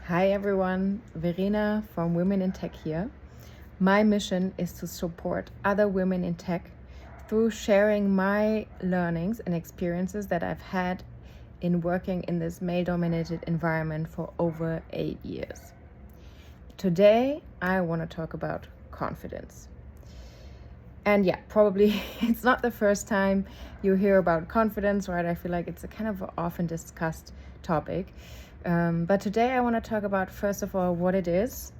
Hi everyone, Verena from Women in Tech here. My mission is to support other women in tech through sharing my learnings and experiences that I've had in working in this male-dominated environment for over 8 years. Today, I want to talk about confidence. And yeah, probably it's not the first time you hear about confidence, right? I feel like it's a kind of often discussed topic. But today I want to talk about, first of all, what it is.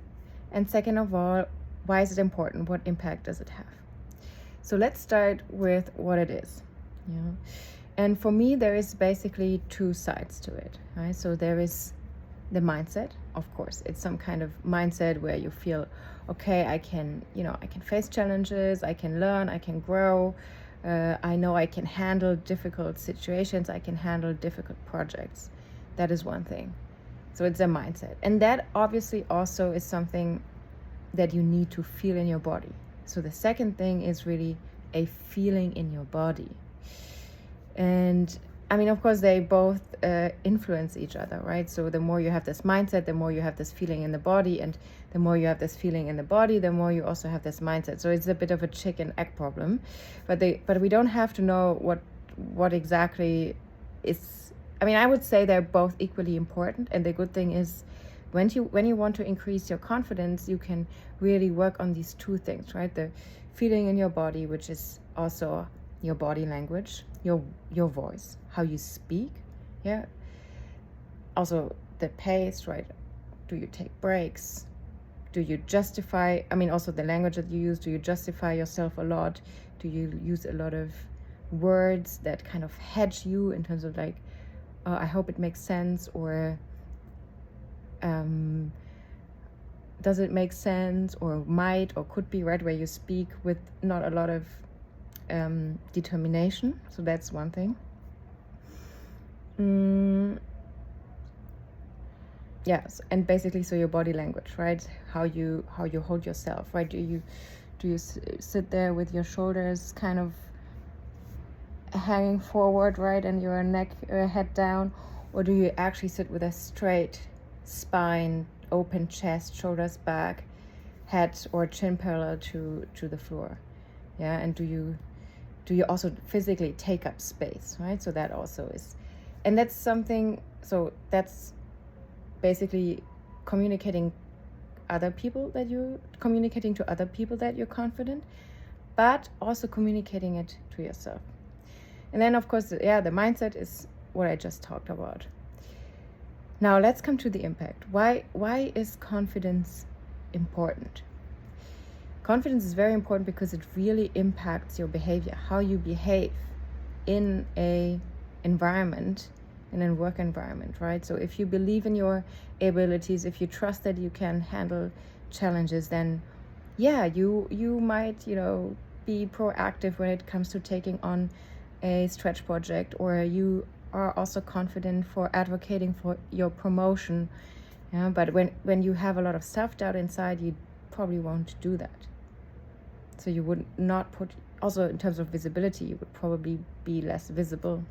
And second of all, why is it important? What impact does it have? So let's start with what it is. And for me, there is basically two sides to it, right? So there is the mindset, of course. It's some kind of mindset where you feel, okay, I can face challenges, I can learn, I can grow. I know I can handle difficult situations, I can handle difficult projects. That is one thing. So it's a mindset. And that obviously also is something that you need to feel in your body. So the second thing is really a feeling in your body. And I mean, of course, they both influence each other, right? So the more you have this mindset, the more you have this feeling in the body. And the more you have this feeling in the body, the more you also have this mindset. So it's a bit of a chicken egg problem. But we don't have to know what exactly is. I mean, I would say they're both equally important. And the good thing is when you want to increase your confidence, you can really work on these two things, right? The feeling in your body, which is also your body language, your voice, how you speak, yeah. Also the pace, right? Do you take breaks? Do you justify, I mean, also the language that you use, do you justify yourself a lot? Do you use a lot of words that kind of hedge you in terms of like, I hope it makes sense, or does it make sense, or might or could be, right? Where you speak with not a lot of determination. So that's one thing. Yes, and basically, so your body language, right? How you hold yourself, right? Do you sit there with your shoulders kind of hanging forward, right, and your neck, head down, or do you actually sit with a straight spine, open chest, shoulders back, head or chin parallel to the floor? Yeah, and do you also physically take up space, right? So that also is, and that's something. So that's basically communicating to other people that you're confident, but also communicating it to yourself. And then, of course, the mindset is what I just talked about. Now let's come to the impact. Why is confidence important? Confidence is very important because it really impacts your behavior, how you behave in a environment, in a work environment, right? So if you believe in your abilities, if you trust that you can handle challenges, then yeah, you might, be proactive when it comes to taking on a stretch project, or you are also confident for advocating for your promotion. Yeah, but when you have a lot of self-doubt inside, you probably won't do that. So you would not put, also in terms of visibility, you would probably be less visible.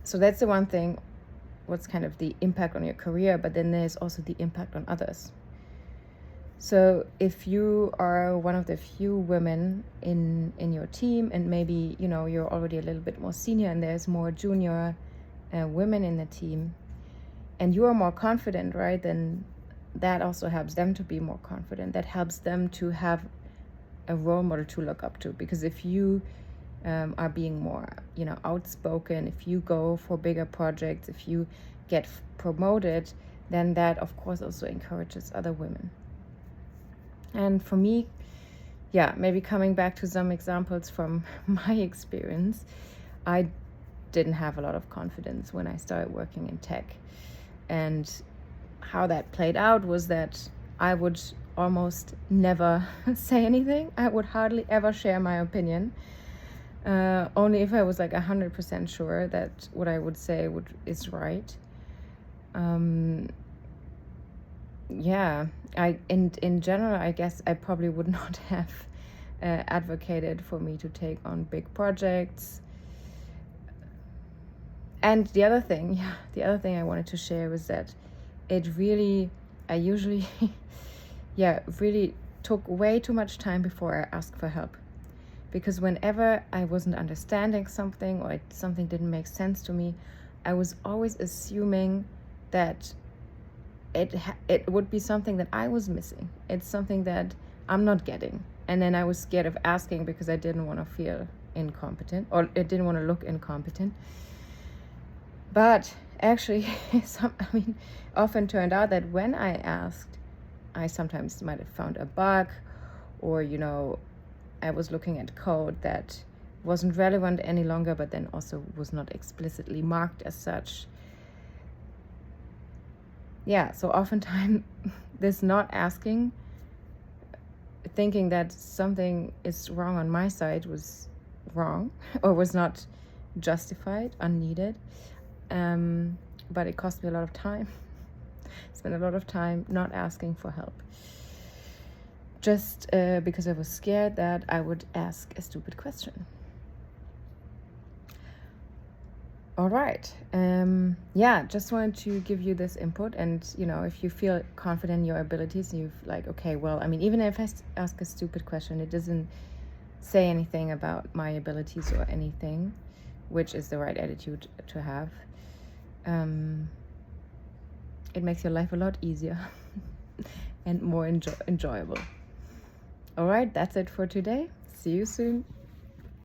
So that's the one thing, what's kind of the impact on your career, but then there's also the impact on others. So if you are one of the few women in your team, and maybe, you're already a little bit more senior and there's more junior women in the team, and you are more confident, right, then that also helps them to be more confident. That helps them to have a role model to look up to, because if you are being more, outspoken, if you go for bigger projects, if you get promoted, then that of course also encourages other women. And for me, maybe coming back to some examples from my experience, I didn't have a lot of confidence when I started working in tech. And how that played out was that I would almost never say anything. I would hardly ever share my opinion. Only if I was like 100% sure that what I would say is right. In general, I guess I probably would not have advocated for me to take on big projects. And the other thing I wanted to share was that I usually, yeah, really took way too much time before I asked for help. Because whenever I wasn't understanding something or something didn't make sense to me, I was always assuming that it would be something that I was missing. It's something that I'm not getting. And then I was scared of asking because I didn't want to feel incompetent, or I didn't want to look incompetent. But actually, often turned out that when I asked, I sometimes might have found a bug, or, I was looking at code that wasn't relevant any longer, but then also was not explicitly marked as such. Yeah, so oftentimes this not asking, thinking that something is wrong on my side, was wrong or was not justified, unneeded. But it cost me a lot of time. Spent a lot of time not asking for help. Just because I was scared that I would ask a stupid question. All right. Just wanted to give you this input. And, if you feel confident in your abilities, you've okay, well, even if I ask a stupid question, it doesn't say anything about my abilities or anything, which is the right attitude to have. It makes your life a lot easier and more enjoyable. All right, that's it for today. See you soon.